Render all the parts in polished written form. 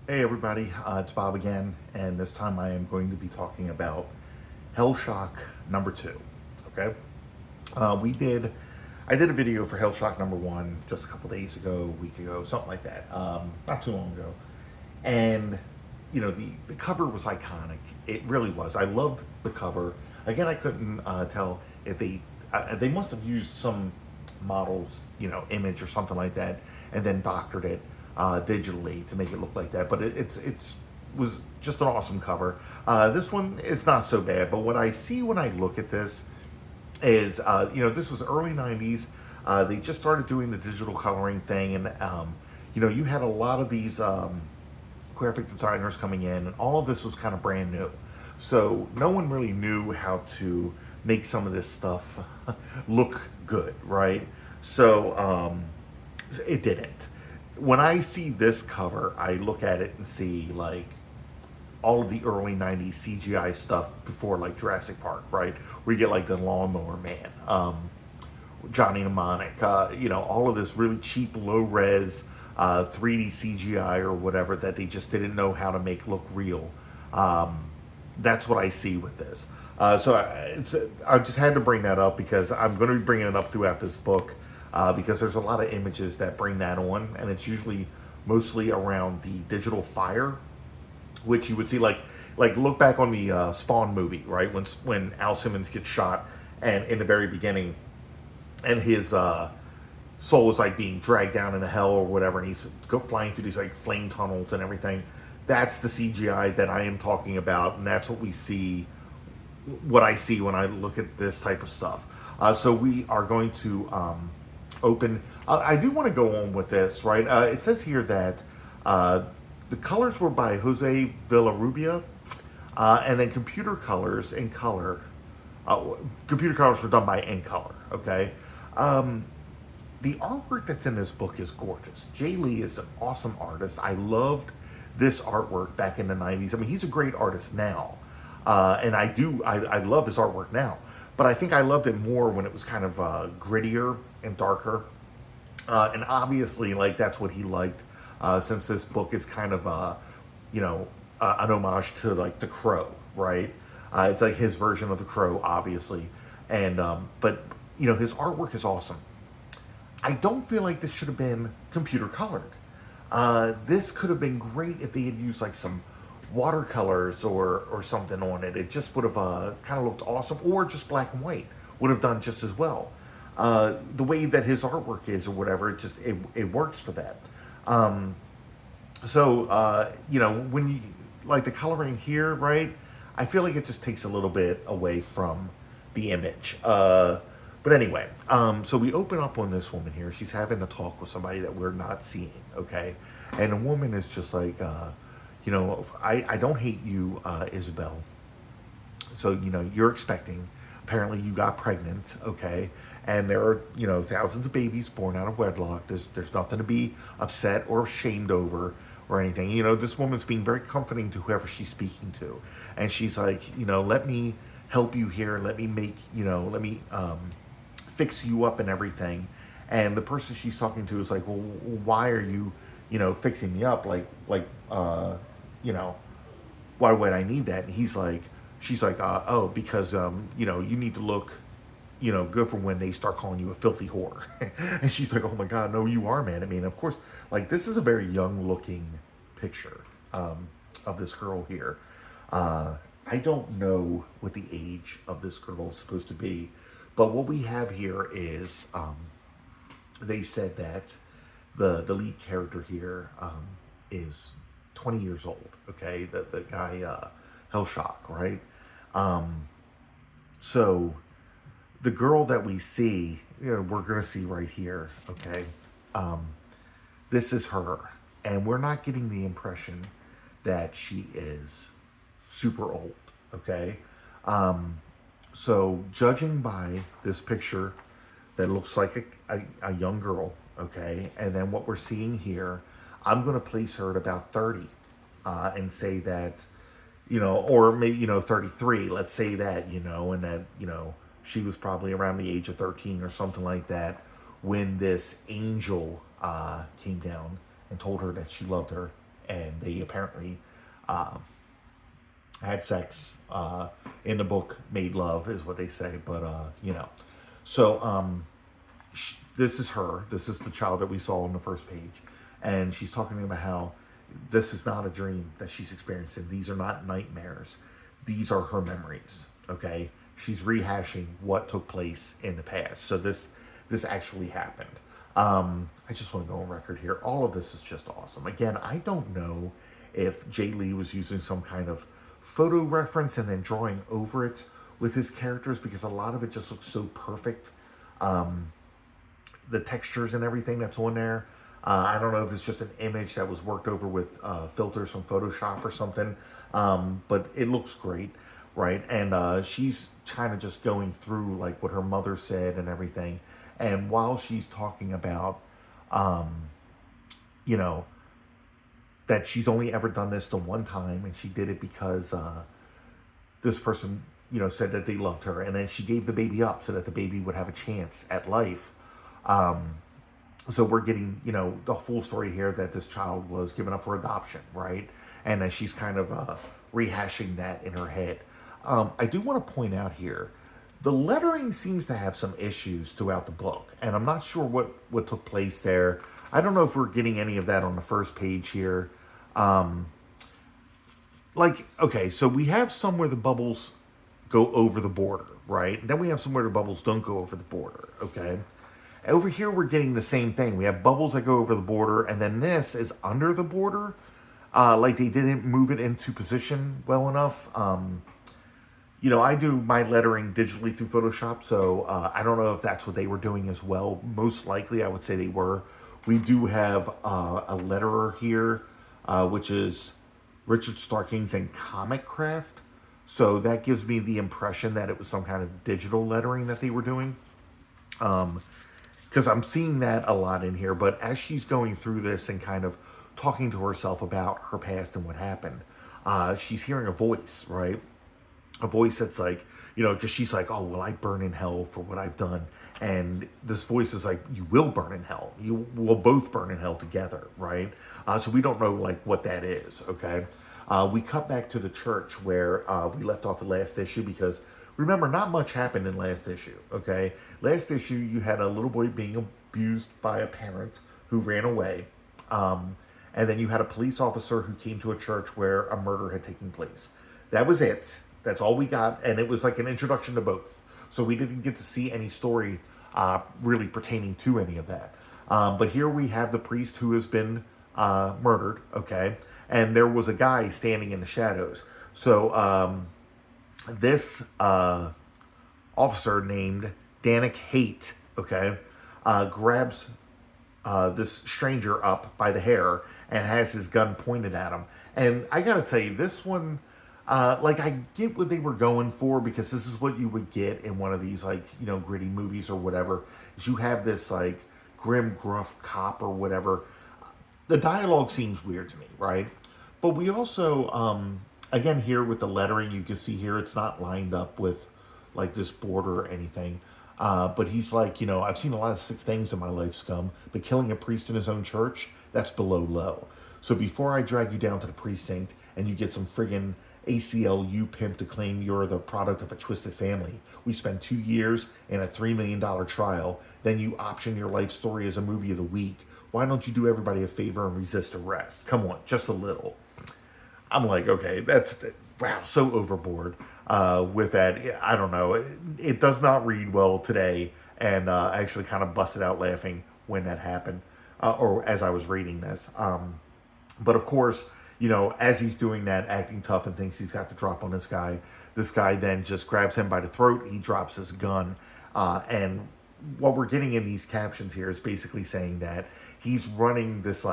Hey everybody, it's Bob again, and this time I am going to be talking about Hellshock number 2. Okay, we did. I did a video for Hellshock number 1 just a couple days ago, a week ago, something like that. Not too long ago, and the cover was iconic. It really was. I loved the cover. Again, I couldn't tell if they must have used some model's image or something like that, and then doctored it digitally to make it look like that. But it's was just an awesome cover. This one is not so bad, but what I see when I look at this is this was early 90s. They just started doing the digital coloring thing, and you had a lot of these graphic designers coming in, and all of this was kind of brand new. So no one really knew how to make some of this stuff look good, right? So it didn't. When I see this cover, I look at it and see like all of the early 90s CGI stuff before like Jurassic Park, right? Where you get like the Lawnmower Man, Johnny Mnemonic, all of this really cheap, low res 3D CGI or whatever that they just didn't know how to make look real. That's what I see with this. I just had to bring that up because I'm going to be bringing it up throughout this book because there's a lot of images that bring that on, and it's usually mostly around the digital fire, which you would see like look back on the Spawn movie, right? When Al Simmons gets shot, and in the very beginning, and his soul is like being dragged down into hell or whatever, and he's flying through these like flame tunnels and everything. That's the CGI that I am talking about, and that's what we see. What I see when I look at this type of stuff. So we are going to open. I do want to go on with this, right? It says here that the colors were by Jose Villarrubia, and then computer colors in color. Computer colors were done by In Color. Okay. The artwork that's in this book is gorgeous. Jay Lee is an awesome artist. I loved this artwork back in the 90s. I mean, he's a great artist now. And I love his artwork now. But I think I loved it more when it was kind of grittier and darker. And obviously, like, that's what he liked, since this book is kind of, an homage to, like, The Crow, right? It's like his version of The Crow, obviously. And, his artwork is awesome. I don't feel like this should have been computer colored. This could have been great if they had used like some watercolors or something on it. It just would have kind of looked awesome, or just black and white would have done just as well. The way that his artwork is or whatever, it works for that. When you like the coloring here, right? I feel like it just takes a little bit away from the image. But anyway, so we open up on this woman here. She's having a talk with somebody that we're not seeing, okay? And the woman is just like, I don't hate you, Isabel. So, you're expecting. Apparently you got pregnant, okay? And there are, thousands of babies born out of wedlock. There's nothing to be upset or ashamed over or anything. This woman's being very comforting to whoever she's speaking to. And she's like, let me help you here. Let me make, let me fix you up and everything. And the person she's talking to is like, well, why are you, fixing me up? Why would I need that? And she's like, oh, because, you need to look, good for when they start calling you a filthy whore. And she's like, oh my God, no, you are, man. I mean, of course, like, this is a very young looking picture of this girl here. I don't know what the age of this girl is supposed to be, but what we have here is, they said that the lead character here is 20 years old, okay? The guy, Hellshock, right? So the girl that we see, we're going to see right here, okay? This is her. And we're not getting the impression that she is super old, okay? So judging by this picture that looks like a young girl, okay? And then what we're seeing here, I'm going to place her at about 30 and say that, or maybe, 33, let's say that, and that, she was probably around the age of 13 or something like that when this angel came down and told her that she loved her and they apparently had sex. In the book, made love is what they say, but So this is her. This is the child that we saw on the first page, and she's talking about how this is not a dream that she's experiencing. These are not nightmares. These are her memories. Okay, she's rehashing what took place in the past. So this actually happened. I just want to go on record here. All of this is just awesome. Again, I don't know if Jay Lee was using some kind of photo reference and then drawing over it with his characters, because a lot of it just looks so perfect. The textures and everything that's on there. I don't know if it's just an image that was worked over with filters from Photoshop or something, but it looks great, right? And she's kind of just going through like what her mother said and everything. And while she's talking about, that she's only ever done this the one time, and she did it because this person, said that they loved her, and then she gave the baby up so that the baby would have a chance at life. So we're getting, the full story here that this child was given up for adoption, right? And then she's kind of rehashing that in her head. I do want to point out here, the lettering seems to have some issues throughout the book, and I'm not sure what took place there. I don't know if we're getting any of that on the first page here. Okay, so we have some where the bubbles go over the border, right? And then we have some where the bubbles don't go over the border, okay? Over here, we're getting the same thing. We have bubbles that go over the border, and then this is under the border. Like they didn't move it into position well enough. I do my lettering digitally through Photoshop, so I don't know if that's what they were doing as well. Most likely, I would say they were. We do have a letterer here, which is Richard Starkings and Comic Craft. So that gives me the impression that it was some kind of digital lettering that they were doing. Because I'm seeing that a lot in here. But as she's going through this and kind of talking to herself about her past and what happened, she's hearing a voice, right? A voice that's like, because she's like, oh, well, I burn in hell for what I've done. And this voice is like, you will burn in hell. You will both burn in hell together, right? So we don't know, like, what that is, okay? We cut back to the church where we left off the last issue because, remember, not much happened in last issue, okay? Last issue, you had a little boy being abused by a parent who ran away. And then you had a police officer who came to a church where a murder had taken place. That was it. That's all we got, and it was like an introduction to both. So we didn't get to see any story really pertaining to any of that. But here we have the priest who has been murdered, okay? And there was a guy standing in the shadows. So this officer named Danik Haight, okay, grabs this stranger up by the hair and has his gun pointed at him. And I gotta tell you, this one... I get what they were going for, because this is what you would get in one of these, gritty movies or whatever, is you have this, grim, gruff cop or whatever. The dialogue seems weird to me, right? But we also, again, here with the lettering, you can see here, it's not lined up with, this border or anything. But he's like, I've seen a lot of sick things in my life, scum, but killing a priest in his own church, that's below low. So before I drag you down to the precinct and you get some friggin' ACLU pimp to claim you're the product of a twisted family, we spend 2 years in a $3 million trial, then you option your life story as a movie of the week. Why don't you do everybody a favor and resist arrest? Come on, just a little. I'm like, okay, that's, wow, so overboard with that. I don't know. It does not read well today, and I actually kind of busted out laughing when that happened, or as I was reading this. But of course, as he's doing that, acting tough and thinks he's got the drop on this guy then just grabs him by the throat. He drops his gun. And what we're getting in these captions here is basically saying that he's running this,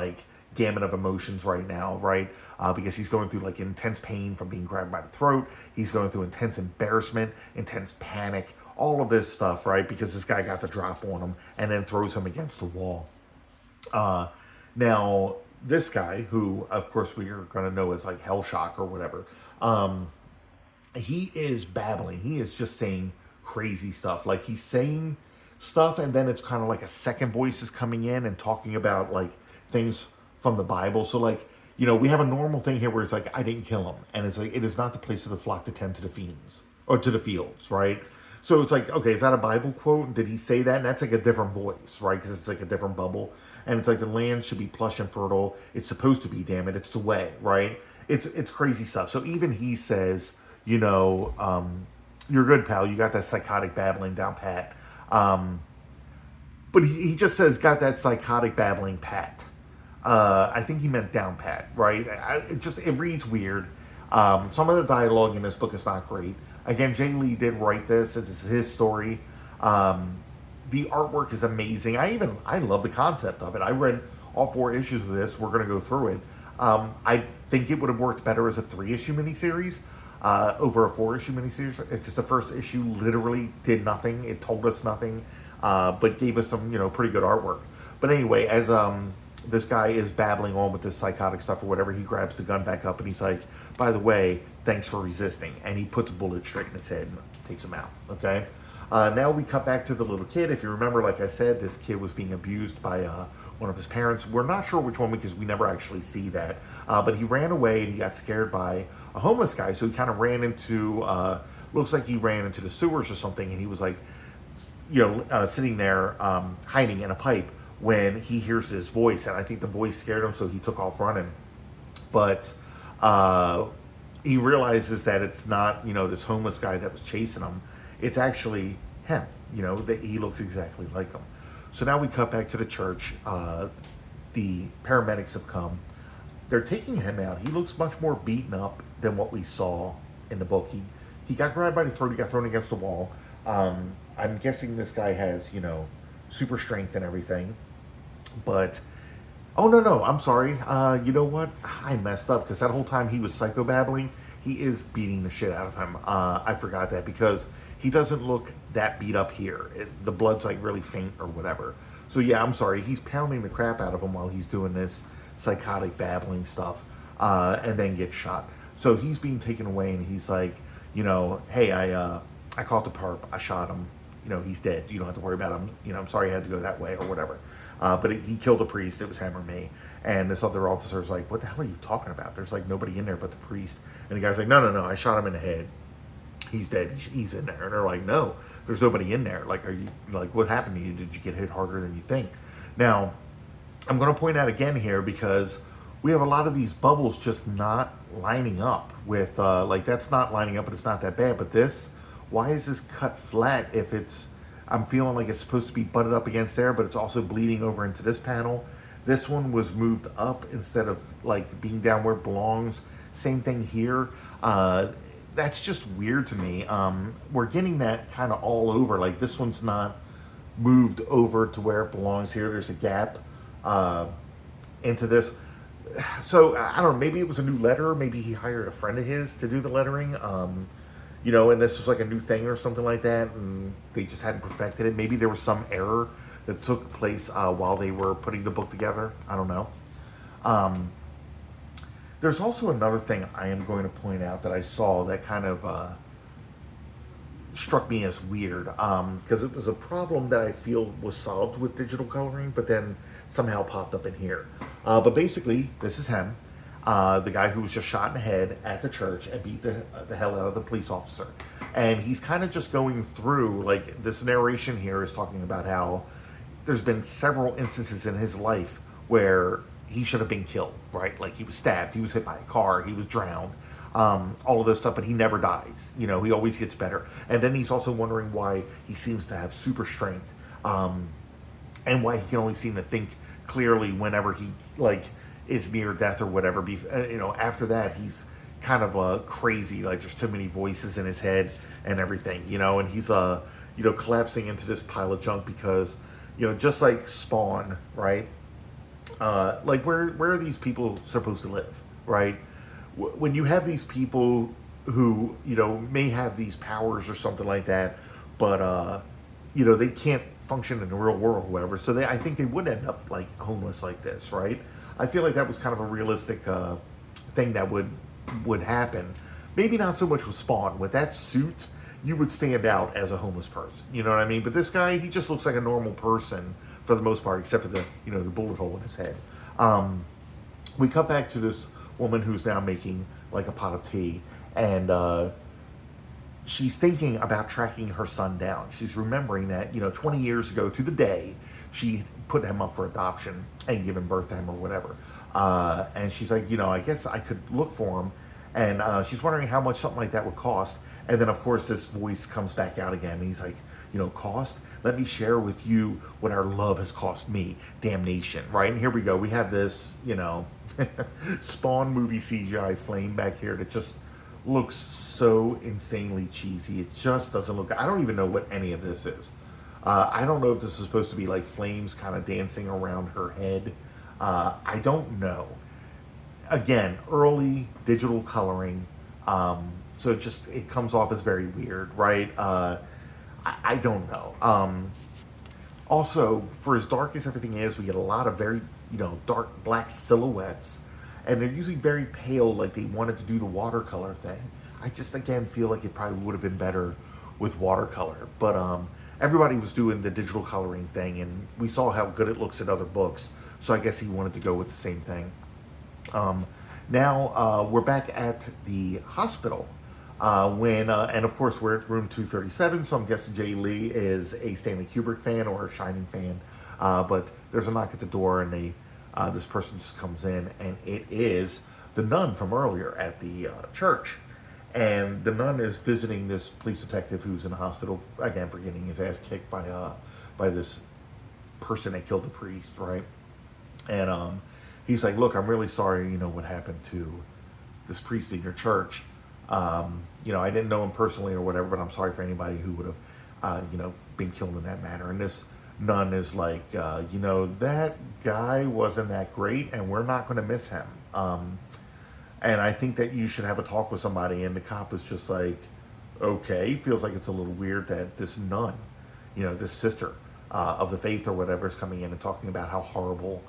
gamut of emotions right now, right? Because he's going through, intense pain from being grabbed by the throat. He's going through intense embarrassment, intense panic, all of this stuff, right? Because this guy got the drop on him and then throws him against the wall. Now... this guy, who, of course, we are going to know as, Hellshock or whatever, he is babbling. He is just saying crazy stuff. He's saying stuff, and then it's kind of like a second voice is coming in and talking about, things from the Bible. So, you know, we have a normal thing here where it's like, I didn't kill him. And it's like, it is not the place of the flock to tend to the fiends or to the fields, right? So it's like, okay, is that a Bible quote? Did he say that? And that's like a different voice, right? Because it's like a different bubble. And it's like the land should be plush and fertile. It's supposed to be, damn it. It's the way, right? It's crazy stuff. So even he says, you know, you're good, pal. You got that psychotic babbling down pat. But he just says, got that psychotic babbling pat. I think he meant down pat, right? It reads weird. Some of the dialogue in this book is not great. Again, Jay Lee did write this. It's his story. The artwork is amazing. I love the concept of it. I read all 4 issues of this. We're going to go through it. I think it would have worked better as a 3-issue miniseries over a 4-issue miniseries, because the first issue literally did nothing. It told us nothing, but gave us some, you know, pretty good artwork. But anyway, as this guy is babbling on with this psychotic stuff or whatever, he grabs the gun back up and he's like, by the way, thanks for resisting. And he puts a bullet straight in his head and takes him out, okay? Now we cut back to the little kid. If you remember, like I said, this kid was being abused by one of his parents. We're not sure which one because we never actually see that. But he ran away and he got scared by a homeless guy. So he kind of ran into, looks like he ran into the sewers or something. And he was like, you know, sitting there hiding in a pipe when he hears this voice. And I think the voice scared him, so he took off running. But he realizes that it's not, you know, this homeless guy that was chasing him. It's actually him, you know, that he looks exactly like him. So now we cut back to the church. The paramedics have come. They're taking him out. He looks much more beaten up than what we saw in the book. He got grabbed by the throat. He got thrown against the wall. I'm guessing this guy has, you know, super strength and everything. But, oh, no, I'm sorry. You know what? I messed up because that whole time he was psychobabbling, he is beating the shit out of him. I forgot that because he doesn't look that beat up here. The blood's like really faint or whatever. So yeah, I'm sorry. He's pounding the crap out of him while he's doing this psychotic babbling stuff, and then gets shot. So he's being taken away, and he's like, you know, hey, I caught the perp. I shot him. You know, he's dead. You don't have to worry about him. You know, I'm sorry I had to go that way or whatever. But he killed a priest. It was him or me. And this other officer's like, what the hell are you talking about? There's like nobody in there but the priest. And the guy's like, no, I shot him in the head. He's dead. He's in there. And they're like, no, there's nobody in there. Like, are you, like, what happened to you? Did you get hit harder than you think? Now, I'm going to point out again here because we have a lot of these bubbles just not lining up with, like, that's not lining up, but it's not that bad. But this, why is this cut flat if it's, I'm feeling like it's supposed to be butted up against there, but it's also bleeding over into this panel. This one was moved up instead of like being down where it belongs. Same thing here. That's just weird to me. We're getting that kind of all over. Like this one's not moved over to where it belongs here. There's a gap into this. So I don't know, maybe it was a new letter. Maybe he hired a friend of his to do the lettering. You know, and this was like a new thing or something like that, and they just hadn't perfected it. Maybe there was some error that took place while they were putting the book together. I don't know. There's also another thing I am going to point out that I saw that kind of struck me as weird, because it was a problem that I feel was solved with digital coloring, but then somehow popped up in here. But basically, this is him. The guy who was just shot in the head at the church and beat the hell out of the police officer. And he's kind of just going through, like, this narration here is talking about how there's been several instances in his life where he should have been killed, right? Like, he was stabbed, he was hit by a car, he was drowned, all of this stuff, but he never dies. You know, he always gets better. And then he's also wondering why he seems to have super strength, and why he can only seem to think clearly whenever he, like, is near death or whatever. You know, after that, he's kind of crazy. Like, there's too many voices in his head and everything, you know, and he's, you know, collapsing into this pile of junk because, you know, just like Spawn, right? Like, where are these people supposed to live, right? When you have these people who, you know, may have these powers or something like that, but, you know, they can't function in the real world or whatever, so I think they would end up like homeless like this, right? I feel like that was kind of a realistic thing that would happen. Maybe not so much with Spawn. With that suit, you would stand out as a homeless person. You know what I mean? But this guy, he just looks like a normal person for the most part, except for the, you know, the bullet hole in his head. we cut back to this woman who's now making like a pot of tea, and she's thinking about tracking her son down. She's remembering that, 20 years ago to the day, she put him up for adoption and given birth to him or whatever. And she's like, I guess I could look for him. And she's wondering how much something like that would cost. And then, of course, this voice comes back out again. And he's like, cost? Let me share with you what our love has cost me. Damnation, right? And here we go. We have this, Spawn movie CGI flame back here that just looks so insanely cheesy. It just doesn't look. I don't even know what any of this is. I don't know if this is supposed to be like flames kind of dancing around her head. I don't know. Again, early digital coloring. So it comes off as very weird, right? I don't know. Also, for as dark as everything is, we get a lot of very, dark black silhouettes. And they're usually very pale, like they wanted to do the watercolor thing. I just, again, feel like it probably would have been better with watercolor. But everybody was doing the digital coloring thing, and we saw how good it looks in other books. So I guess he wanted to go with the same thing. Now we're back at the hospital and of course we're at room 237, so I'm guessing Jay Lee is a Stanley Kubrick fan or a Shining fan. But there's a knock at the door, and this person just comes in, and it is the nun from earlier at the church. And the nun is visiting this police detective who's in the hospital, again, for getting his ass kicked by this person that killed the priest, right? And he's like, look, I'm really sorry, what happened to this priest in your church. I didn't know him personally or whatever, but I'm sorry for anybody who would have, been killed in that manner. And this nun is like, that guy wasn't that great, and we're not going to miss him. And I think that you should have a talk with somebody. And the cop is just like, okay. Feels like it's a little weird that this nun, this sister of the faith or whatever, is coming in and talking about how horrible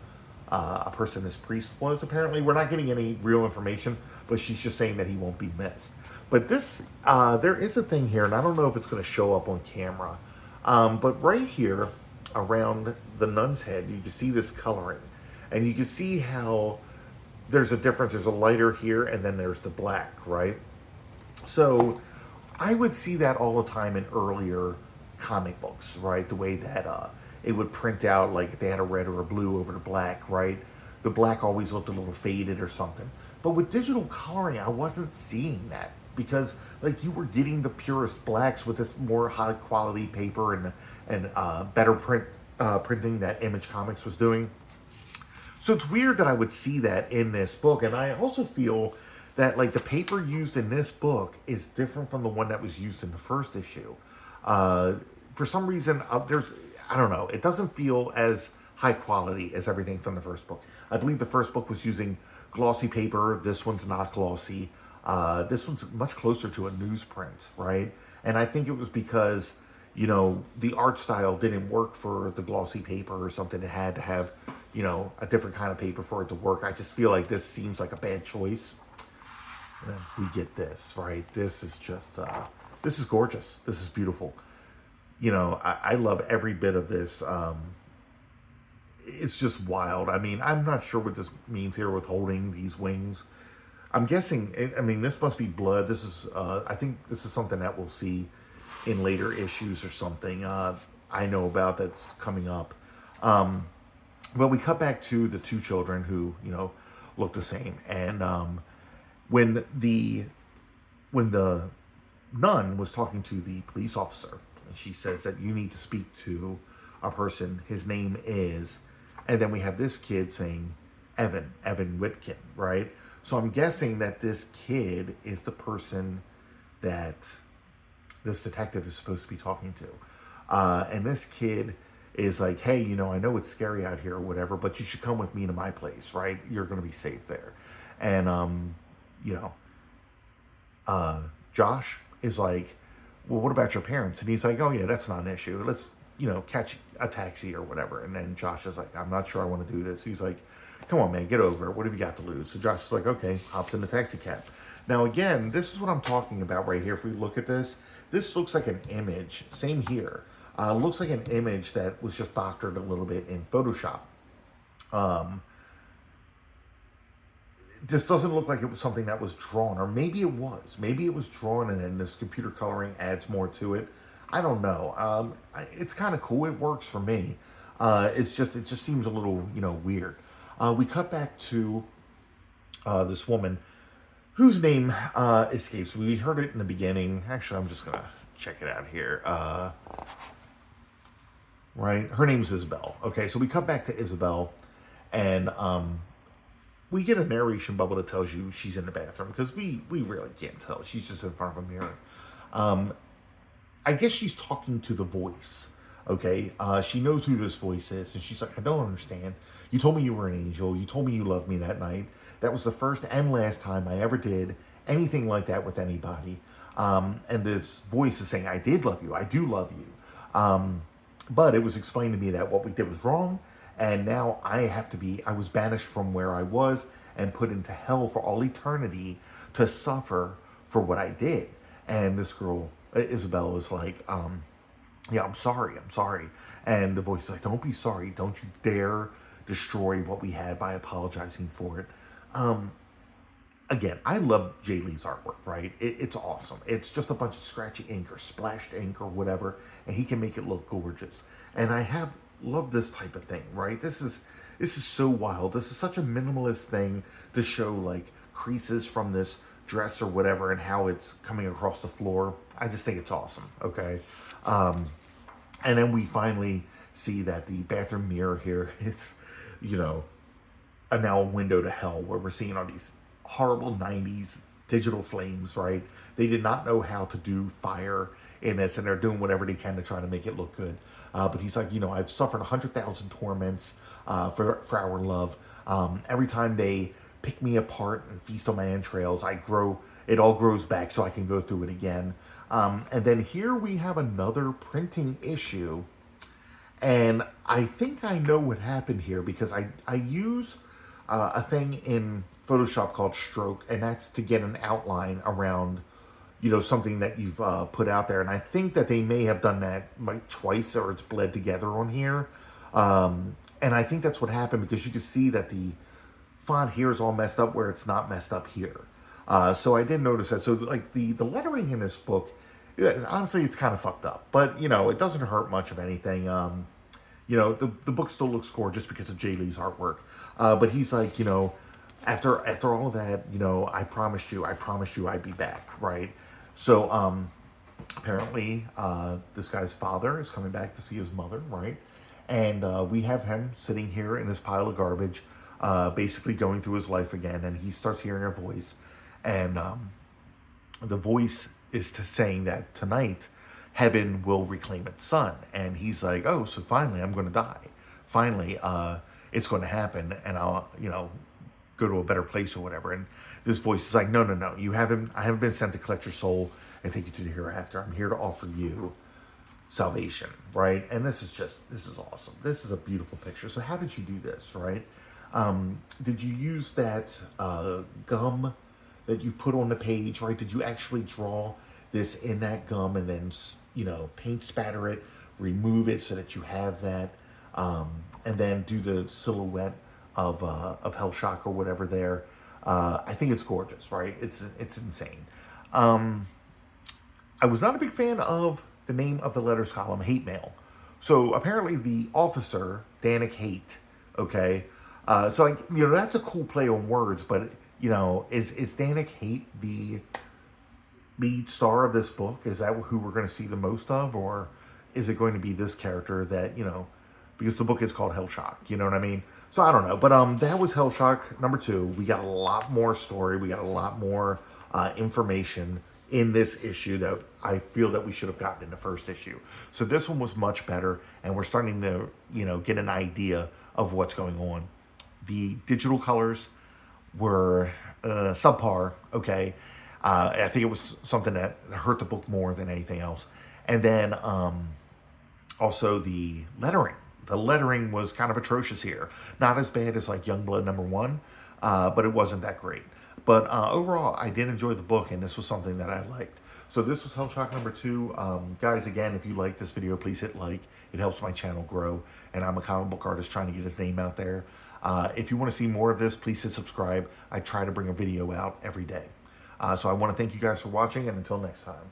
a person this priest was. Apparently, we're not getting any real information, but she's just saying that he won't be missed. But this, there is a thing here, and I don't know if it's going to show up on camera, but right here around the nun's head, you can see this coloring, and you can see how there's a difference. There's a lighter here, and then there's the black, right? So I would see that all the time in earlier comic books, right? The way that it would print out, like if they had a red or a blue over the black, right? The black always looked a little faded or something. But with digital coloring, I wasn't seeing that, because like you were getting the purest blacks with this more high quality paper and better printing that Image Comics was doing. So it's weird that I would see that in this book. And I also feel that like the paper used in this book is different from the one that was used in the first issue. For some reason, I don't know, it doesn't feel as high quality as everything from the first book. I believe the first book was using glossy paper. This one's not glossy. This one's much closer to a newsprint, right? And I think it was because, the art style didn't work for the glossy paper or something. It had to have, a different kind of paper for it to work. I just feel like this seems like a bad choice. And we get this, right? This is just, this is gorgeous. This is beautiful. I love every bit of this. It's just wild. I mean, I'm not sure what this means here with holding these wings. I'm guessing, this must be blood. This is, I think this is something that we'll see in later issues or something I know about that's coming up. But we cut back to the two children who, look the same. And when the nun was talking to the police officer, she says that you need to speak to a person. His name is, and then we have this kid saying Evan Whitkin, right? So I'm guessing that this kid is the person that this detective is supposed to be talking to. And this kid is like, hey, I know it's scary out here or whatever, but you should come with me to my place, right? You're going to be safe there. And, Josh is like, well, what about your parents? And he's like, oh yeah, that's not an issue. Let's, catch a taxi or whatever. And then Josh is like, I'm not sure I want to do this. He's like, come on, man, get over it. What have you got to lose? So Josh is like, okay, hops in the taxi cab. Now, again, this is what I'm talking about right here. If we look at this looks like an image. Same here. Looks like an image that was just doctored a little bit in Photoshop. this doesn't look like it was something that was drawn, or maybe it was. Maybe it was drawn, and then this computer coloring adds more to it. I don't know. It's kind of cool. It works for me. It just seems a little, weird. We cut back to this woman whose name escapes me. We heard it in the beginning. Actually, I'm just gonna check it out here. Right, her name's Isabel. Okay, so we cut back to Isabel, and we get a narration bubble that tells you she's in the bathroom, because we really can't tell. She's just in front of a mirror. I guess she's talking to the voice. Okay, she knows who this voice is, and she's like, I don't understand. You told me you were an angel. You told me you loved me that night. That was the first and last time I ever did anything like that with anybody. And this voice is saying, I did love you. I do love you. But it was explained to me that what we did was wrong, and now I was banished from where I was and put into hell for all eternity to suffer for what I did. And this girl, Isabel, was like, yeah, I'm sorry. And the voice is like, don't be sorry. Don't you dare destroy what we had by apologizing for it. Again, I love Jay Lee's artwork, right? It's awesome. It's just a bunch of scratchy ink or splashed ink or whatever, and he can make it look gorgeous. And I love this type of thing, right? This is so wild. This is such a minimalist thing to show like creases from this dress or whatever and how it's coming across the floor. I just think it's awesome, okay? And then we finally see that the bathroom mirror here is, now a window to hell, where we're seeing all these horrible 90s digital flames, right? They did not know how to do fire in this, and they're doing whatever they can to try to make it look good. But he's like, I've suffered 100,000 torments for our love. Every time they pick me apart and feast on my entrails, it all grows back so I can go through it again. And then here we have another printing issue. And I think I know what happened here, because I use a thing in Photoshop called stroke, and that's to get an outline around, something that you've put out there. And I think that they may have done that like twice, or it's bled together on here. And I think that's what happened, because you can see that the font here is all messed up where it's not messed up here. So I did notice that. So like the lettering in this book, honestly, it's kind of fucked up, but it doesn't hurt much of anything. The book still looks gorgeous because of Jay Lee's artwork. But he's like, after all of that, I promised you I'd be back, right? So apparently this guy's father is coming back to see his mother, right? And we have him sitting here in this pile of garbage, basically going through his life again, and he starts hearing a voice, and the voice is saying that tonight heaven will reclaim its son. And he's like, oh, so finally I'm going to die. Finally, it's going to happen, and I'll, go to a better place or whatever. And this voice is like, no, I haven't been sent to collect your soul and take you to the hereafter. I'm here to offer you salvation, right? And this is awesome. This is a beautiful picture. So how did you do this, right? Did you use that gum that you put on the page, right? Did you actually draw this in that gum and then, paint spatter it, remove it so that you have that, and then do the silhouette of Hellshock or whatever there? I think it's gorgeous, right? It's insane. I was not a big fan of the name of the letters column, hate mail. So apparently the officer, Danik Hate, okay? So that's a cool play on words, but is Danik Hate the lead star of this book? Is that who we're going to see the most of, or is it going to be this character that, because the book is called Hellshock, you know what I mean? So I don't know, but that was Hellshock number 2. We got a lot more story. We got a lot more information in this issue that I feel that we should have gotten in the first issue. So this one was much better, and we're starting to, get an idea of what's going on. The digital colors were subpar, okay? I think it was something that hurt the book more than anything else. And then also the lettering. The lettering was kind of atrocious here. Not as bad as like Youngblood number 1, but it wasn't that great. But overall, I did enjoy the book, and this was something that I liked. So this was Hellshock number 2. Guys, again, if you like this video, please hit like. It helps my channel grow, and I'm a comic book artist trying to get his name out there. If you want to see more of this, please hit subscribe. I try to bring a video out every day. So I want to thank you guys for watching, and until next time.